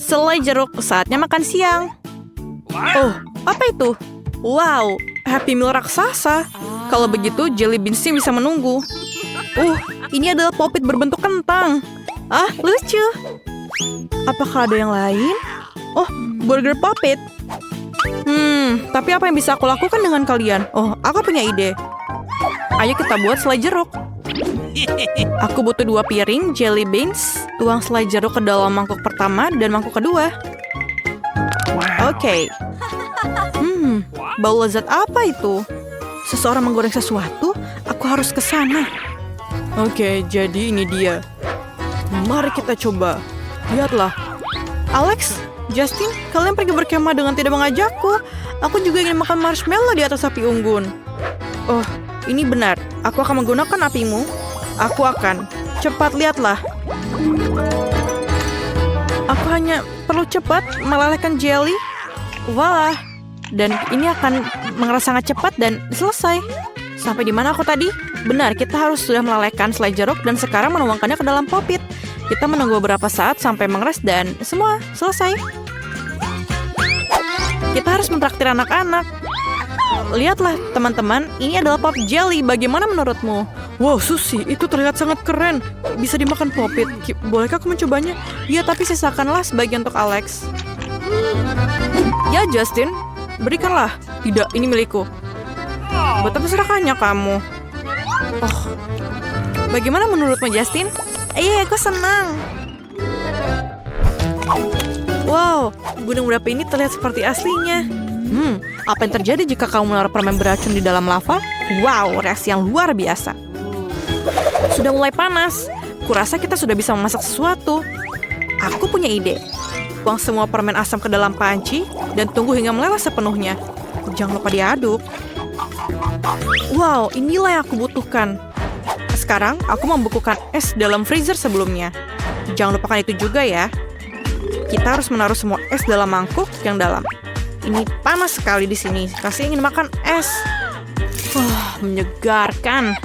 selai jeruk, saatnya makan siang. Oh, apa itu? Wow, Happy Meal raksasa. Kalau begitu, jelly beansnya bisa menunggu. Ini adalah Pop-It berbentuk kentang. Ah, lucu. Apakah ada yang lain? Oh, burger Pop-It. Tapi apa yang bisa aku lakukan dengan kalian? Oh, aku punya ide. Ayo kita buat selai jeruk. Aku butuh 2 piring jelly beans. Tuang selai jeruk ke dalam mangkuk pertama dan mangkuk kedua. Oke. Bau lezat apa itu? Seseorang menggoreng sesuatu? Aku harus ke sana. Oke, jadi ini dia. Mari kita coba. Lihatlah. Alex, Justin, kalian pergi berkemah dengan tidak mengajakku. Aku juga ingin makan marshmallow di atas api unggun. Oh, ini benar. Aku akan menggunakan apimu. Aku akan. Cepat, lihatlah. Aku hanya perlu cepat melelehkan jelly. Walah. Dan ini akan mengeras sangat cepat dan selesai. Sampai di mana aku tadi? Benar, kita harus sudah melelehkan selai jeruk dan sekarang menuangkannya ke dalam Pop-It. Kita menunggu beberapa saat sampai mengeras dan semua selesai. Kita harus mentraktir anak-anak. Lihatlah teman-teman, ini adalah pop jelly. Bagaimana menurutmu? Wow, Susie, itu terlihat sangat keren. Bisa dimakan Pop-It. Bolehkah aku mencobanya? Ya, tapi sisakanlah sebagian untuk Alex. Ya, Justin, berikanlah. Tidak, ini milikku. Betapa serakahnya kamu. Oh, bagaimana menurutmu, Justin? Iya, aku senang. Wow, gunung berapi ini terlihat seperti aslinya. Apa yang terjadi jika kamu menaruh permen beracun di dalam lava? Wow, reaksi yang luar biasa. Sudah mulai panas. Kurasa kita sudah bisa memasak sesuatu. Aku punya ide. Buang semua permen asam ke dalam panci dan tunggu hingga meleleh sepenuhnya. Jangan lupa diaduk. Wow, inilah yang aku butuhkan. Sekarang, aku membekukan es dalam freezer sebelumnya. Jangan lupakan itu juga ya. Kita harus menaruh semua es dalam mangkuk yang dalam. Ini panas sekali di sini. Rasanya ingin makan es. Menyegarkan.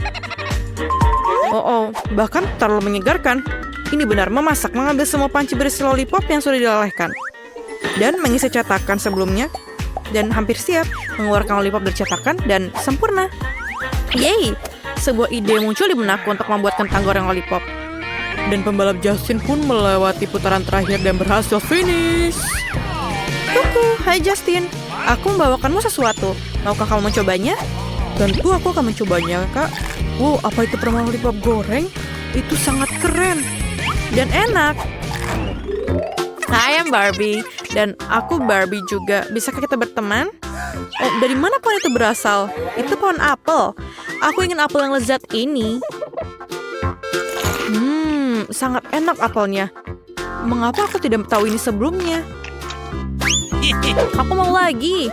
Bahkan terlalu menyegarkan. Ini benar memasak, mengambil semua panci berisi lollipop yang sudah dilelehkan. Dan mengisi cetakan sebelumnya. Dan hampir siap mengeluarkan lollipop dari cetakan dan sempurna. Yeay! Sebuah ide muncul di benakku untuk membuat kentang goreng lollipop. Dan pembalap Justin pun melewati putaran terakhir dan berhasil finish. Hai Justin, aku membawakanmu sesuatu. Maukah kamu mencobanya? Tentu aku akan mencobanya, Kak. Wow, apa itu permen lollipop goreng? Itu sangat keren dan enak. Hai, I'm Barbie. Dan aku Barbie juga. Bisakah kita berteman? Oh, dari mana pohon itu berasal? Itu pohon apel. Aku ingin apel yang lezat ini. Sangat enak apelnya. Mengapa aku tidak tahu ini sebelumnya? Aku mau lagi.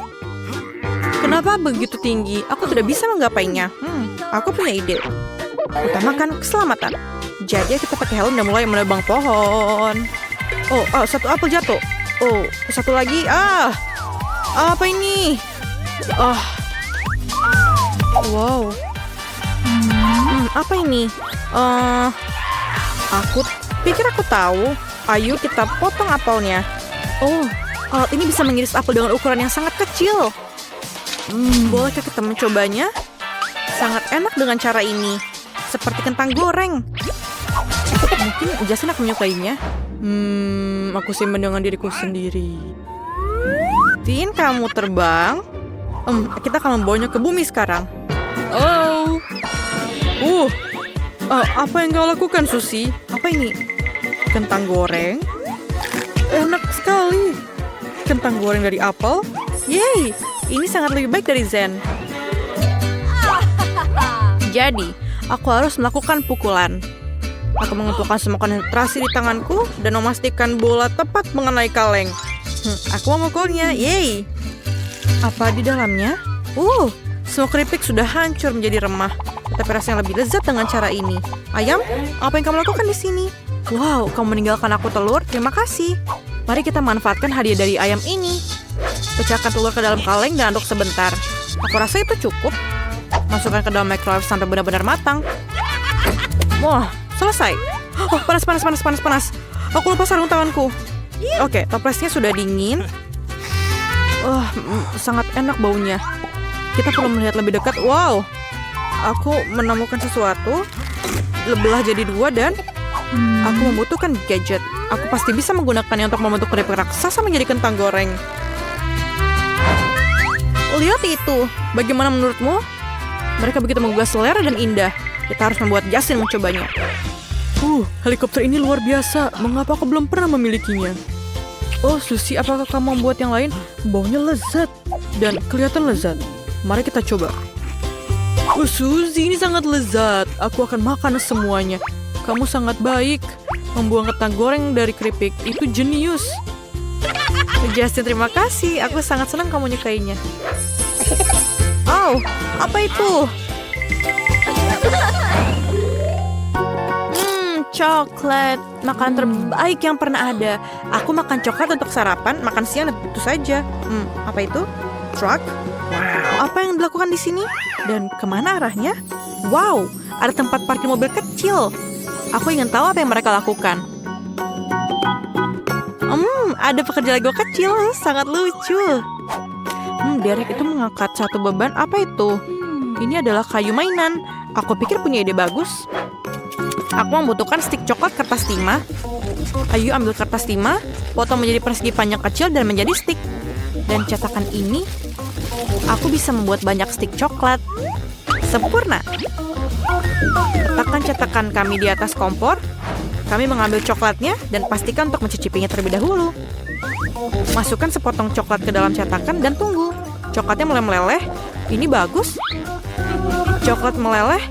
Kenapa begitu tinggi? Aku tidak bisa menggapainya. Aku punya ide. Utamakan keselamatan. Jadi kita pakai helm dan mulai menebang pohon. Satu apel jatuh. Satu lagi. Apa ini? Wow. Apa ini? Aku pikir aku tahu. Ayo kita potong apelnya. Alat ini bisa mengiris apel dengan ukuran yang sangat kecil. Bolehkah kita mencobanya? Sangat enak dengan cara ini. Seperti kentang goreng. Mungkin Justin akan menyukainya. Aku simpan dengan diriku sendiri. Tin, kamu terbang. Kita akan membawanya ke bumi sekarang. Apa yang kau lakukan, Susie? Apa ini? Kentang goreng? Enak sekali. Kentang goreng dari apel? Yeay, ini sangat lebih baik dari Zen. Jadi, aku harus melakukan pukulan. Aku mengumpulkan semua konsentrasi di tanganku dan memastikan bola tepat mengenai kaleng. Aku memukulnya, yeay. Apa di dalamnya? Semua keripik sudah hancur menjadi remah. Tapi rasanya lebih lezat dengan cara ini. Ayam, apa yang kamu lakukan di sini? Wow, kamu meninggalkan aku telur? Terima kasih. Mari kita manfaatkan hadiah dari ayam ini. Pecahkan telur ke dalam kaleng dan aduk sebentar. Aku rasa itu cukup. Masukkan ke dalam microwave sampai benar-benar matang. Wah, selesai. Panas. Aku lupa sarung tanganku. Oke, toplesnya sudah dingin. Sangat enak baunya. Kita perlu melihat lebih dekat. Wow, aku menemukan sesuatu. Belah jadi 2 dan aku membutuhkan gadget. Aku pasti bisa menggunakannya untuk membentuk keripik raksasa menjadi kentang goreng. Lihat itu. Bagaimana menurutmu? Mereka begitu menggugah selera dan indah. Kita harus membuat Justin mencobanya. Helikopter ini luar biasa. Mengapa aku belum pernah memilikinya? Oh, Susie, apakah kamu membuat yang lain? Baunya lezat dan kelihatan lezat. Mari kita coba. Susie, ini sangat lezat. Aku akan makan semuanya. Kamu sangat baik. Membuang kentang goreng dari keripik itu jenius. Justin, terima kasih. Aku sangat senang kamu menyukainya. Oh, apa itu? Coklat, makanan terbaik yang pernah ada. Aku makan coklat untuk sarapan, makan siang dan tentu saja. Apa itu? Truck? Apa yang dilakukan di sini? Dan kemana arahnya? Wow, ada tempat parkir mobil kecil. Aku ingin tahu apa yang mereka lakukan. Ada pekerja Lego kecil, sangat lucu. Derek itu mengangkat satu beban. Apa itu? Ini adalah kayu mainan. Aku pikir punya ide bagus. Aku membutuhkan stik coklat kertas timah. Ayo ambil kertas timah, potong menjadi persegi panjang kecil dan menjadi stik. Dan cetakan ini, aku bisa membuat banyak stik coklat. Sempurna. Letakkan cetakan kami di atas kompor. Kami mengambil coklatnya dan pastikan untuk mencicipinya terlebih dahulu. Masukkan sepotong coklat ke dalam cetakan dan tunggu. Coklatnya mulai meleleh. Ini bagus. Coklat meleleh.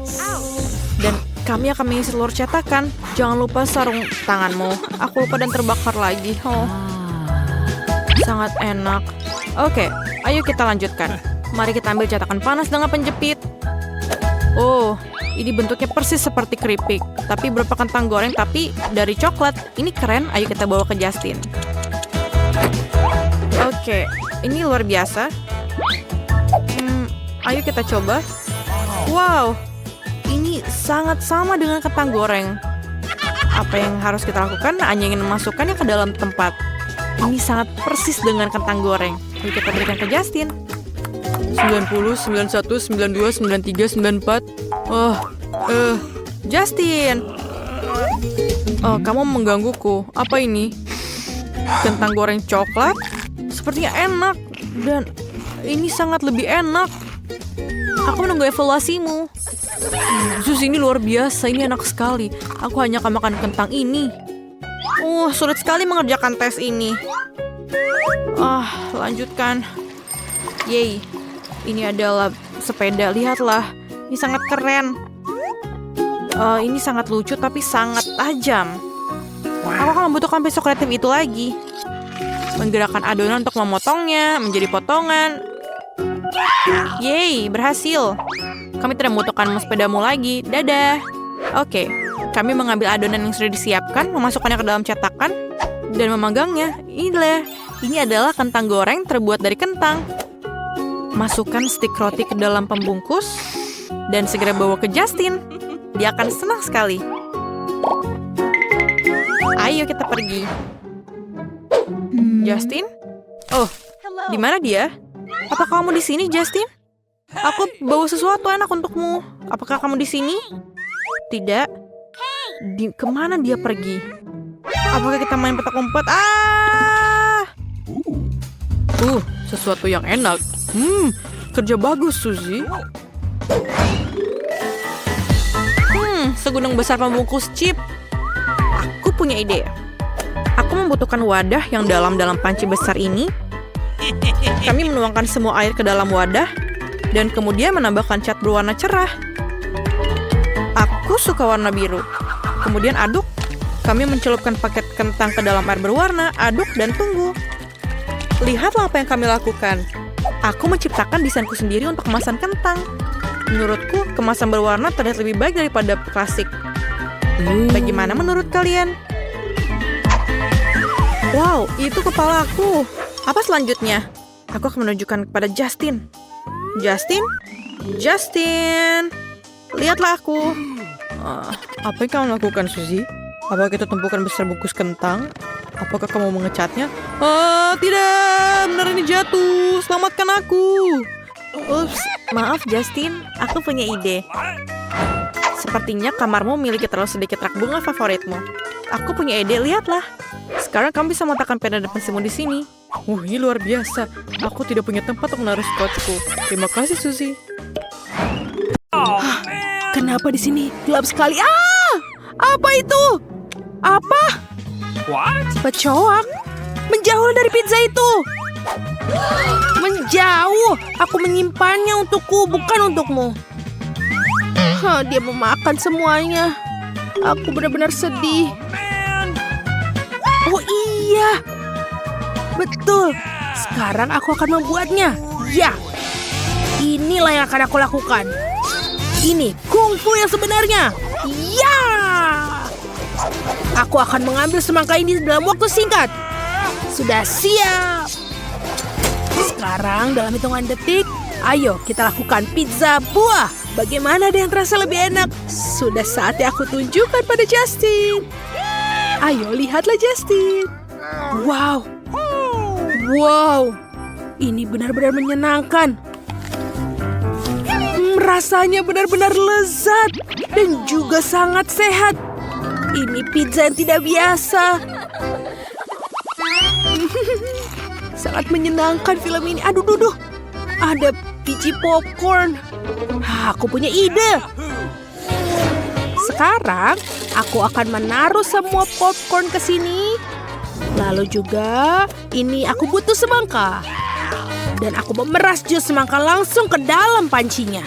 Dan kami akan mengisi seluruh cetakan. Jangan lupa sarung tanganmu. Aku lupa dan terbakar lagi. Sangat enak. Oke, ayo kita lanjutkan. Mari kita ambil cetakan panas dengan penjepit. Ini bentuknya persis seperti keripik. Tapi berupa kentang goreng tapi dari coklat. Ini keren, ayo kita bawa ke Justin. Oke, ini luar biasa. Ayo kita coba. Wow, ini sangat sama dengan kentang goreng. Apa yang harus kita lakukan? Hanya ingin memasukkannya ke dalam tempat. Ini sangat persis dengan kentang goreng. Ayo kita berikan ke Justin. 90, 91, 92, 93, 94. Justin. Kamu menggangguku. Apa ini? Kentang goreng coklat? Sepertinya enak. Dan ini sangat lebih enak. Aku menunggu evaluasimu. Sushi ini luar biasa. Ini enak sekali. Aku hanya akan makan kentang ini. Sulit sekali mengerjakan tes ini. Lanjutkan. Yeay. Ini adalah sepeda. Lihatlah. Ini sangat keren. Ini sangat lucu tapi sangat tajam. Aku akan membutuhkan pisau kreatif itu lagi. Menggerakkan adonan untuk memotongnya menjadi potongan. Yeay, berhasil. Kami tidak membutuhkan sepedamu lagi. Dadah. Oke, kami mengambil adonan yang sudah disiapkan, memasukkannya ke dalam cetakan, dan memegangnya. Ini adalah kentang goreng terbuat dari kentang. Masukkan stik roti ke dalam pembungkus, dan segera bawa ke Justin. Dia akan senang sekali. Ayo kita pergi. Justin? Di mana dia? Apa kamu di sini, Justin? Aku bawa sesuatu enak untukmu. Apakah kamu di sini? Tidak. Kemana dia pergi? Apakah kita main petak umpet? Sesuatu yang enak. Kerja bagus, Suzy. Segudang besar pembungkus chip. Aku punya ide. Aku membutuhkan wadah yang dalam panci besar ini. Kami menuangkan semua air ke dalam wadah dan kemudian menambahkan cat berwarna cerah. Aku suka warna biru. Kemudian aduk. Kami mencelupkan paket kentang ke dalam air berwarna, aduk dan tunggu. Lihatlah apa yang kami lakukan. Aku menciptakan desainku sendiri untuk kemasan kentang. Menurutku, kemasan berwarna terlihat lebih baik daripada klasik. Bagaimana menurut kalian? Wow, itu kepalaku. Apa selanjutnya? Aku akan menunjukkan kepada Justin. Justin, lihatlah aku. Apa yang kamu lakukan, Suzy? Apakah kita tumpukan besar bungkus kentang? Apakah kamu mengecatnya? Ah, tidak! Benar ini jatuh! Selamatkan aku! Ups, maaf Justin. Aku punya ide. Sepertinya kamarmu memiliki terlalu sedikit rak bunga favoritmu. Aku punya ide, lihatlah. Sekarang kamu bisa meletakkan pena dan pensilmu di sini. Ini luar biasa. Aku tidak punya tempat untuk menaruh scotchku. Terima kasih, Suzy. Kenapa di sini gelap sekali? Ah! Apa itu? Apa? Kecoak? Menjauh dari pizza itu. Menjauh. Aku menyimpannya untukku, bukan untukmu. Dia memakan semuanya. Aku benar-benar sedih. Oh iya. Betul. Sekarang aku akan membuatnya. Ya. Inilah yang akan aku lakukan. Ini kungfu yang sebenarnya. Ya. Aku akan mengambil semangka ini dalam waktu singkat. Sudah siap. Sekarang dalam hitungan detik, ayo kita lakukan pizza buah. Bagaimana ada yang terasa lebih enak? Sudah saatnya aku tunjukkan pada Justin. Ayo lihatlah Justin. Wow. Wow. Ini benar-benar menyenangkan. Rasanya benar-benar lezat dan juga sangat sehat. Ini pizza yang tidak biasa. Sangat menyenangkan film ini. Aduh, duduh. Ada biji popcorn. Aku punya ide. Sekarang aku akan menaruh semua popcorn ke sini. Lalu juga ini aku butuh semangka. Dan aku memeras jus semangka langsung ke dalam pancinya.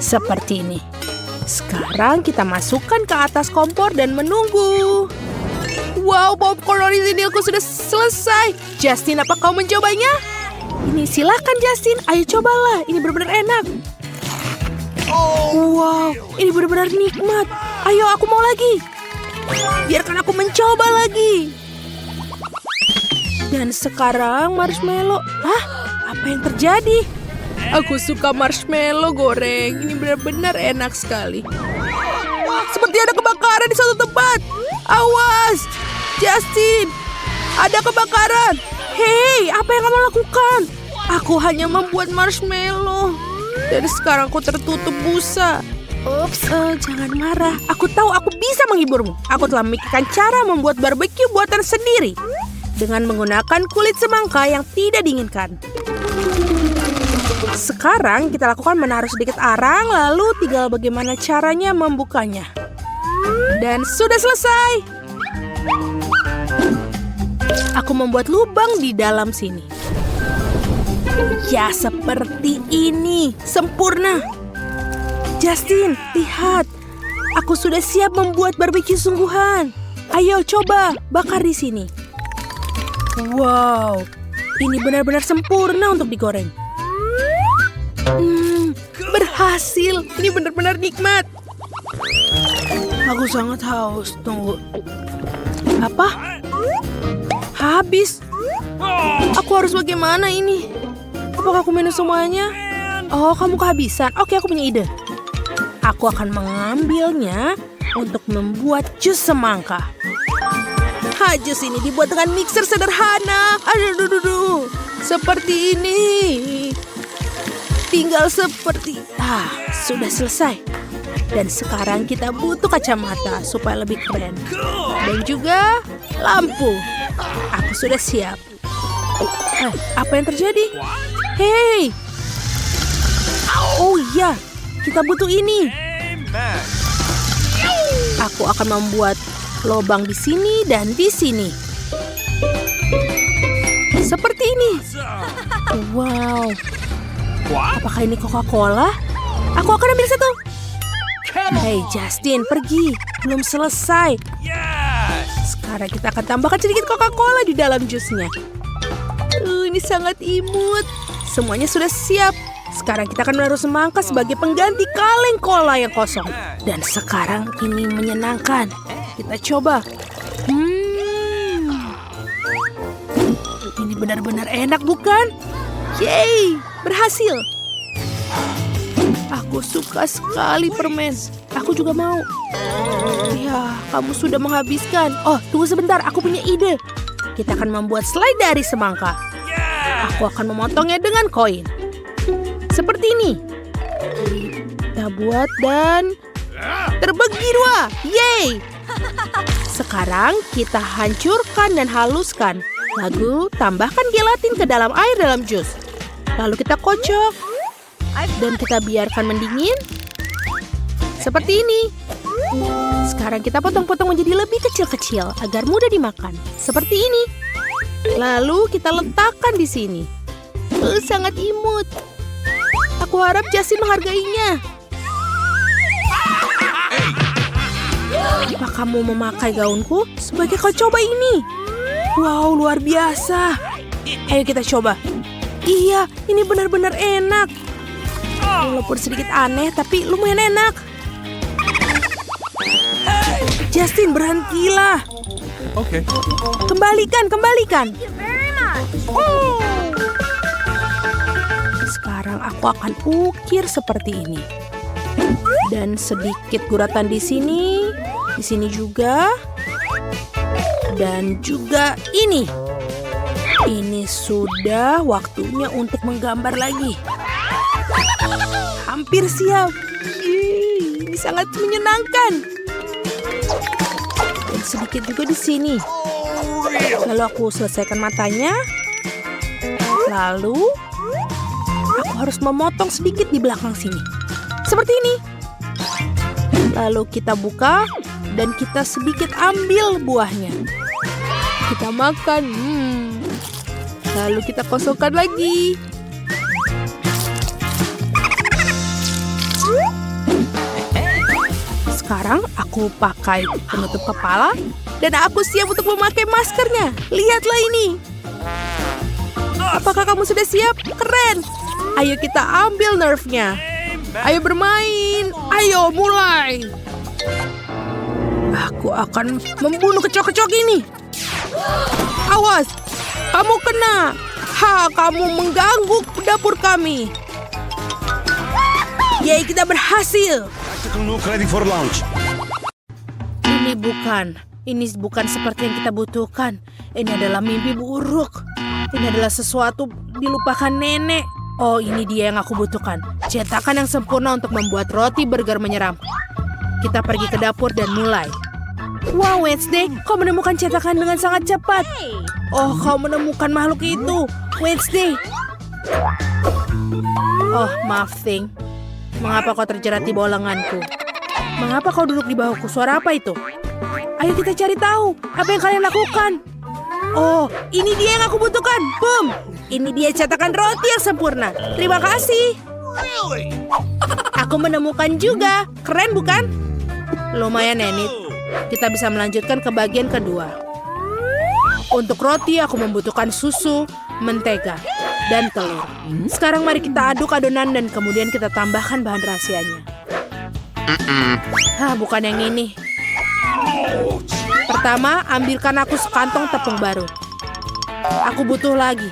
Seperti ini. Sekarang kita masukkan ke atas kompor dan menunggu. Wow, popcorn orisinilku sudah selesai. Justin, apa kau mencobanya? Ini silakan Justin, ayo cobalah. Ini benar-benar enak. Wow, ini benar-benar nikmat. Ayo, aku mau lagi. Biarkan aku mencoba lagi. Dan sekarang marshmallow. Hah? Apa yang terjadi? Aku suka marshmallow goreng. Ini benar-benar enak sekali. Seperti ada kebakaran di suatu tempat. Awas! Justin! Ada kebakaran! Hei, apa yang kamu lakukan? Aku hanya membuat marshmallow. Dan sekarang aku tertutup busa. Ups, jangan marah. Aku tahu aku bisa menghiburmu. Aku telah memikirkan cara membuat barbeque buatan sendiri. Dengan menggunakan kulit semangka yang tidak diinginkan. Sekarang kita lakukan menaruh sedikit arang, lalu tinggal bagaimana caranya membukanya. Dan sudah selesai. Aku membuat lubang di dalam sini. Ya, seperti ini. Sempurna. Justin, lihat. Aku sudah siap membuat barbeque sungguhan. Ayo coba, bakar di sini. Wow, ini benar-benar sempurna untuk digoreng. Berhasil. Ini benar-benar nikmat. Aku sangat haus. Tunggu. Apa? Habis. Aku harus bagaimana ini? Apakah aku minum semuanya? Oh, kamu kehabisan. Oke, aku punya ide. Aku akan mengambilnya untuk membuat jus semangka. Jus ini dibuat dengan mixer sederhana. Aduh. Seperti ini. Tinggal seperti... sudah selesai. Dan sekarang kita butuh kacamata supaya lebih keren. Dan juga lampu. Aku sudah siap. Apa yang terjadi? Hei! Oh iya, kita butuh ini. Aku akan membuat lubang di sini dan di sini. Seperti ini. Wow. Apakah ini Coca-Cola? Aku akan ambil satu. Hei Justin, pergi. Belum selesai. Sekarang kita akan tambahkan sedikit Coca-Cola di dalam jusnya. Ini sangat imut. Semuanya sudah siap. Sekarang kita akan menaruh semangka sebagai pengganti kaleng cola yang kosong. Dan sekarang ini menyenangkan. Kita coba. Ini benar-benar enak, bukan? Yeay, berhasil. Aku suka sekali permen. Aku juga mau. Ya, kamu sudah menghabiskan. Oh, tunggu sebentar. Aku punya ide. kita akan membuat selai dari semangka. Aku akan memotongnya dengan koin. Seperti ini. Kita buat dan terbagi 2. Yeay! Sekarang kita hancurkan dan haluskan. Lalu tambahkan gelatin ke dalam air dalam jus. Lalu kita kocok. Dan kita biarkan mendingin. Seperti ini. Sekarang kita potong-potong menjadi lebih kecil-kecil agar mudah dimakan. Seperti ini. Lalu kita letakkan di sini. Sangat imut. Aku harap Justin menghargainya. Apa kamu memakai gaunku? Sebagai kau coba ini. Wow, luar biasa. Ayo kita coba. Iya, ini benar-benar enak. Walaupun sedikit aneh, tapi lumayan enak. Justin, berhentilah. Okay. Kembalikan. Sekarang aku akan ukir seperti ini. Dan sedikit guratan di sini juga. Dan juga ini. Ini sudah waktunya untuk menggambar lagi. Hampir siap. Ini sangat menyenangkan. Dan sedikit juga di sini. Lalu aku selesaikan matanya. Lalu aku harus memotong sedikit di belakang sini. Seperti ini. Lalu kita buka dan kita sedikit ambil buahnya. Kita makan. Lalu kita kosongkan lagi. Sekarang aku pakai penutup kepala dan aku siap untuk memakai maskernya. Lihatlah ini. Apakah kamu sudah siap? Keren. Ayo kita ambil nerfnya. Ayo bermain. Ayo mulai. Aku akan membunuh kecoak-kecoak ini. Awas. Kamu kena. Kamu mengganggu dapur kami. Yeay, kita berhasil. Ready for launch. Ini bukan seperti yang kita butuhkan. Ini adalah mimpi buruk. Ini adalah sesuatu dilupakan nenek. Oh, ini dia yang aku butuhkan. Cetakan yang sempurna untuk membuat roti burger menyeram. Kita pergi ke dapur dan mulai. Wow, Wednesday, kau menemukan cetakan dengan sangat cepat. Oh, kau menemukan makhluk itu. Wednesday. Oh, maaf, Thing. Mengapa kau terjerat di bawah lenganku? Mengapa kau duduk di bahuku? Suara apa itu? Ayo kita cari tahu. Apa yang kalian lakukan? Oh, ini dia yang aku butuhkan. Boom! Ini dia cetakan roti yang sempurna. Terima kasih. Aku menemukan juga. Keren bukan? Lumayan, Enid. Kita bisa melanjutkan ke bagian kedua. Untuk roti aku membutuhkan susu, mentega, dan telur. Sekarang mari kita aduk adonan dan kemudian kita tambahkan bahan rahasianya. Bukan yang ini. Pertama, ambilkan aku sekantong tepung baru. Aku butuh lagi.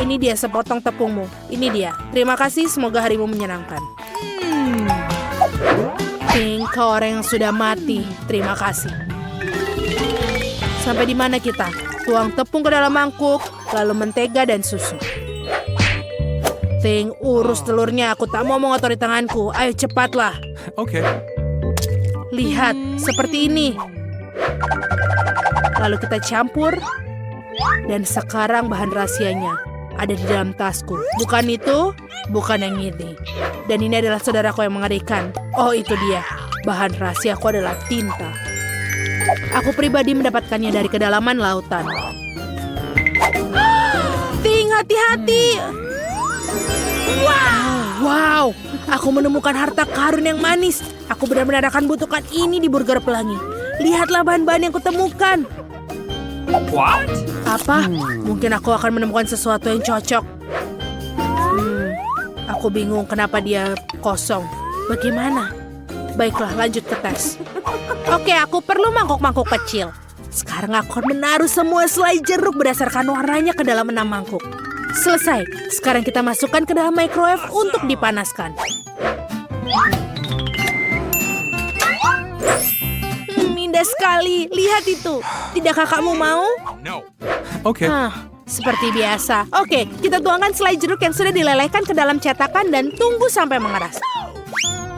Ini dia sepotong tepungmu. Ini dia. Terima kasih, semoga harimu menyenangkan. Pink, kau orang yang sudah mati. Terima kasih. Sampai di mana kita? Tuang tepung ke dalam mangkuk, lalu mentega dan susu. Ting, urus telurnya. Aku tak mau mengotori tanganku. Ayo cepatlah. Okay. Lihat, seperti ini. Lalu kita campur. Dan sekarang bahan rahasianya ada di dalam tasku. Bukan itu, bukan yang ini. Dan ini adalah saudaraku yang mengerikan. Oh, itu dia. Bahan rahasiaku adalah tinta. Aku pribadi mendapatkannya dari kedalaman lautan. Ting, hati-hati. Wow, aku menemukan harta karun yang manis. Aku benar-benar akan butuhkan ini di burger pelangi. Lihatlah bahan-bahan yang kutemukan. What? Apa? Mungkin aku akan menemukan sesuatu yang cocok. Aku bingung kenapa dia kosong. Bagaimana? Baiklah, lanjut ke tes. Oke, aku perlu mangkuk-mangkuk kecil. Sekarang aku akan menaruh semua selai jeruk berdasarkan warnanya ke dalam 6 mangkuk. Selesai. Sekarang kita masukkan ke dalam microwave untuk dipanaskan. Indah sekali. Lihat itu. Tidakkah kamu mau? Okay. Seperti biasa. Oke, kita tuangkan selai jeruk yang sudah dilelehkan ke dalam cetakan dan tunggu sampai mengeras.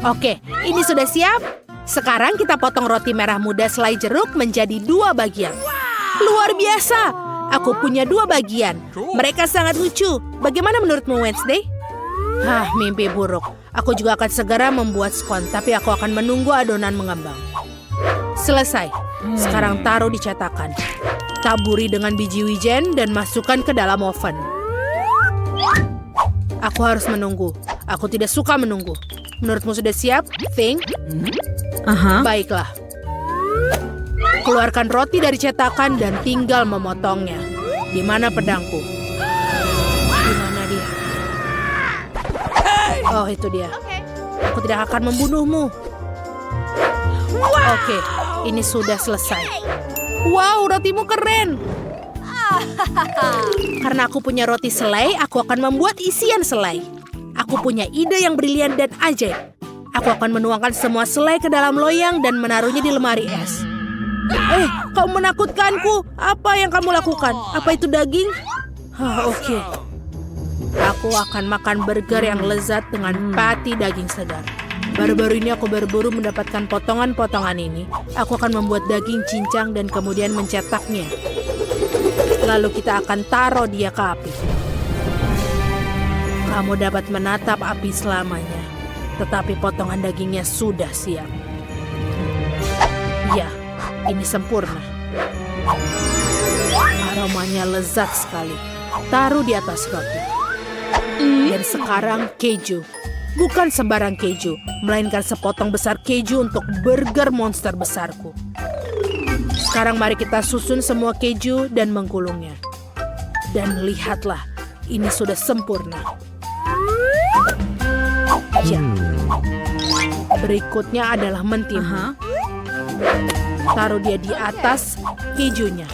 Oke, ini sudah siap. Sekarang kita potong roti merah muda selai jeruk menjadi 2 bagian. Luar biasa. Aku punya 2 bagian. Mereka sangat lucu. Bagaimana menurutmu, Wednesday? Mimpi buruk. Aku juga akan segera membuat skon, tapi aku akan menunggu adonan mengembang. Selesai. Sekarang taruh di cetakan. Taburi dengan biji wijen dan masukkan ke dalam oven. Aku harus menunggu. Aku tidak suka menunggu. Menurutmu sudah siap, Thing? Baiklah. Keluarkan roti dari cetakan dan tinggal memotongnya. Di mana pedangku? Di mana dia? Oh, itu dia. Aku tidak akan membunuhmu. Oke, ini sudah selesai. Wow, rotimu keren. Karena aku punya roti selai, aku akan membuat isian selai. Aku punya ide yang brilian dan ajaib. Aku akan menuangkan semua selai ke dalam loyang dan menaruhnya di lemari es. Kau menakutkanku. Apa yang kamu lakukan? Apa itu daging? Oke. Aku akan makan burger yang lezat dengan patty daging segar. Baru-baru ini aku berburu mendapatkan potongan-potongan ini. Aku akan membuat daging cincang dan kemudian mencetaknya. Lalu kita akan taruh dia ke api. Kamu dapat menatap api selamanya. Tetapi potongan dagingnya sudah siap. Ya, ini sempurna. Aromanya lezat sekali. Taruh di atas roti. Dan sekarang keju. Bukan sembarang keju, melainkan sepotong besar keju untuk burger monster besarku. Sekarang mari kita susun semua keju dan menggulungnya. Dan lihatlah, ini sudah sempurna. Ya. Berikutnya adalah mentimun. Taruh dia di atas kejunya.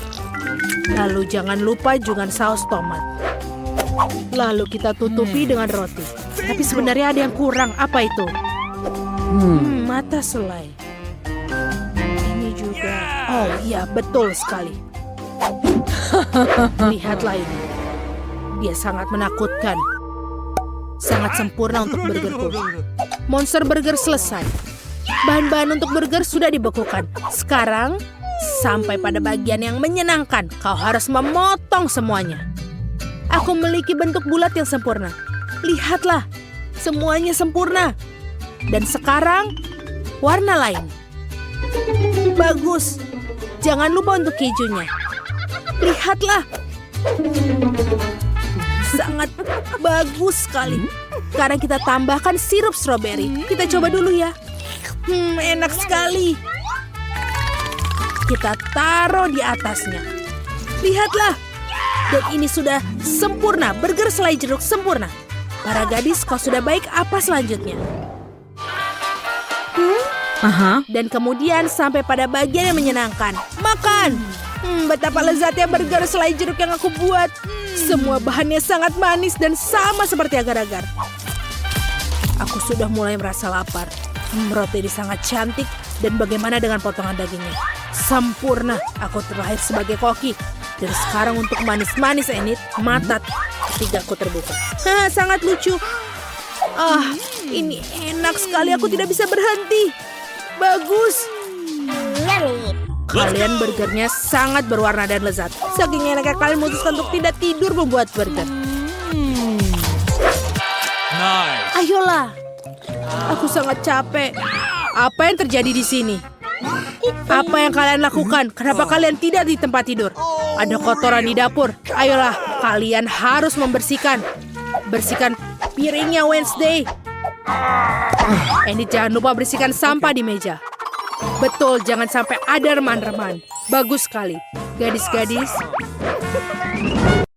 Lalu jangan lupa juga saus tomat. Lalu kita tutupi dengan roti. Tapi sebenarnya ada yang kurang. Apa itu? Mata selai. Ini juga. Oh iya, betul sekali. Lihatlah ini. Dia sangat menakutkan. Sangat sempurna untuk burgerku. Monster burger selesai. Bahan-bahan untuk burger sudah dibekukan. Sekarang, sampai pada bagian yang menyenangkan. Kau harus memotong semuanya. Aku memiliki bentuk bulat yang sempurna. Lihatlah, semuanya sempurna. Dan sekarang, warna lain. Bagus. Jangan lupa untuk kejunya. Lihatlah. Sangat bagus sekali. Sekarang kita tambahkan sirup stroberi. Kita coba dulu ya. Enak sekali. Kita taruh di atasnya. Lihatlah. Dan ini sudah sempurna. Burger selai jeruk sempurna. Para gadis, kau sudah baik. Apa selanjutnya? Dan kemudian sampai pada bagian yang menyenangkan. Makan! Betapa lezatnya burger selai jeruk yang aku buat. Semua bahannya sangat manis dan sama seperti agar-agar. Aku sudah mulai merasa lapar. Roti ini sangat cantik. Dan bagaimana dengan potongan dagingnya? Sempurna. Aku terlahir sebagai koki. Dan sekarang untuk manis-manis Enid, mata ketigaku terbuka. Sangat lucu. Ini enak sekali. Aku tidak bisa berhenti. Bagus. Kalian burgernya sangat berwarna dan lezat. Saking enaknya kalian memutuskan untuk tidak tidur membuat burger. Nice. Ayolah. Aku sangat capek. Apa yang terjadi di sini? Apa yang kalian lakukan? Kenapa kalian tidak di tempat tidur? Ada kotoran di dapur. Ayolah, kalian harus membersihkan. Bersihkan piringnya Wednesday. Enid, jangan lupa bersihkan sampah di meja. Betul, jangan sampai ada reman-reman. Bagus sekali. Gadis-gadis,